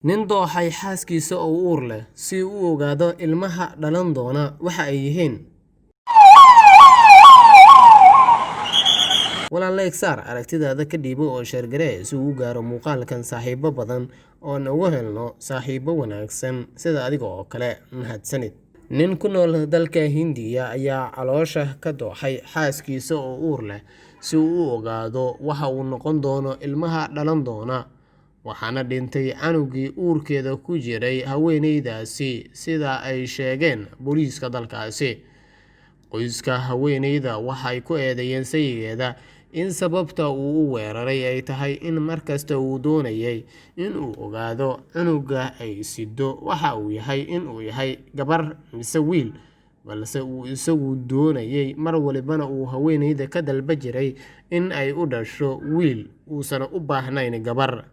Nin dooxay xaaskiisa oo uur leh si uu u ogaado ilmaha dhalan doona waxa ay yihiin. Walaal saar aragtidaada ka dhiibo oo sheergaree si uu u gaaro muuqaalkan saaxiibo badan oo aan ugu helno saaxiibo wanaagsan sida adiga oo kale. Mahadsanid. Nin ku nool dalka Hindiya ayaa caloosha ka dooxay xaaskiisa oo uur leh si uu u ogaado waxa uu noqon doono ilmaha dhalan doona, waxaana dhintay canugii uurkeeda ku jiray haweeneydaasi sida ay sheegeen booliiska dalkaasi. Qoyska haweeneyda waxay ku eedeeyeen saygeeda in sababta uu u weeraray ay tahay in markasta uu doonayay in uu ogaado canuga ay siddo waxa uu yahay in uu yahay gabar mise wiil, balse uu isagu doonayay mar walibana uu haweeneyda ka dalba jiray in ay u dhasho wiil uusan u baahnayn gabar.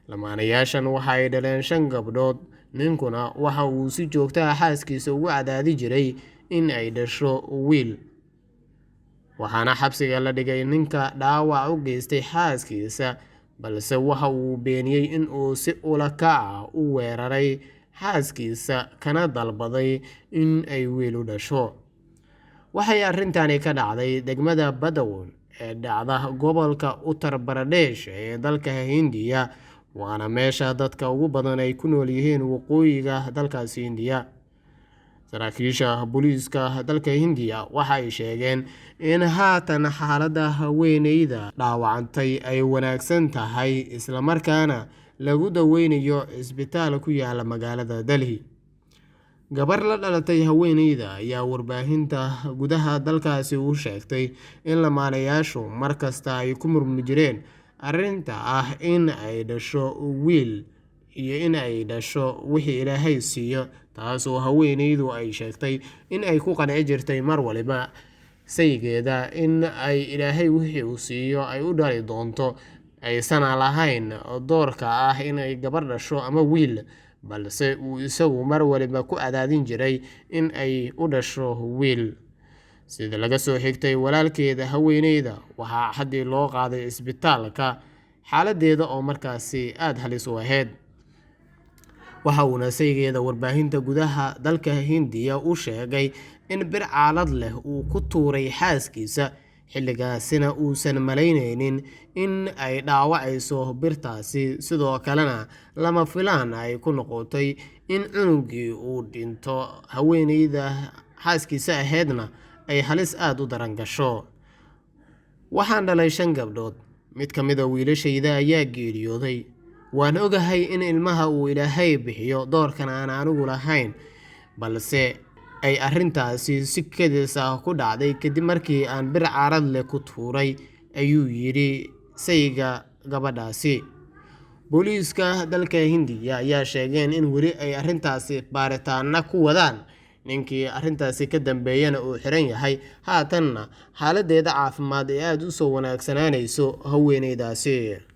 Lamaanayaashan waxa ay dhaleen 5 gabdhood, ninkuna waxa uu si joogto ah xaaskiisa ugu cadaadi jiray in ay dhasho wiil, waxaana xabsiga la dhigay ninka dhaawac u geystay xaaskiisa, balse waxa uu beeniyay in uu si ula kac ah u weeraray xaaskiisa kana dalbaday in ay wiil u dhasho. Waxay arrintani ka dhacday degmada Badawan ee dhacda gobolka Uttar Pradesh ee dalka Hindiya, waana meesha dadka ugu badan ay ku nool yihiin waqooyiga dalkaasi Hindiya. Saraakiisha booliiska dalka Hindiya waxa ay sheegeen in haatan xaaladda haweeneyda dhaawacantay ay wanaagsan tahay isla markaana lagu daweynayo isbitaal ku yaalla magaalada Delhi. Gabar la dhalatay haweeneyda ayaa warbaahinta gudaha dalkaasi u sheegtay in lamaanayaashu markasta ay ku murmi jireen arrinta ah in ay dhasho wiil iyo in ay dhasho wixii Ilaahay siiyo, taasoo haweeneydu ay sheegtay in ay ku qanci jirtay mar waliba saygeeda in ay Ilaahay wixii uu siiyo ay u dhali doonto, aysan lahayn doorka ah in ay gabar dhasho ama wiil, balse uu isagu mar waliba ku cadaadin jiray in ay u dhasho wiil. Sida laga soo xigtay walaalkeeda, haweeneyda waxaa xadii loo qaaday isbitaalka xaaladdeeda oo markaasi aad halis u ahayd. Waxa uuna saygeeda warbaahinta gudaha dalka Hindiya u sheegay in bir caalad leh uu ku tuuray xaaskiisa, xilligaasina uusan malaynaynin in ay dhaawacayso birtaasi, sidoo kalena lama filaan ay ku noqotay in cunugii uu dhinto, haweeneyda xaaskiisa ahaydna ay halis aad u daran gasho. Waxaan dhalay 5 gabdhood, mid ka mid ah wiilashayda ayaa geeriyooday. Waan ogahay in ilmaha uu Ilaahay bixiyo, doorkan aan anigu lahayn, balse ay arrintaasi si kedis ah ku dhacday kadib markii aan bir caalad leh ku tuuray, ayuu yidhi sayga gabadhaasi. Booliiska dalka Hindiya ayaa sheegeen in weli ay arrintaasi baaritaanna ku wadaan, ninkii arrintaasi ka dambeeyana uu xiran yahay, haatanna xaaladdeeda caafimaad ee aad u soo wanaagsananayso haweeneydaasi.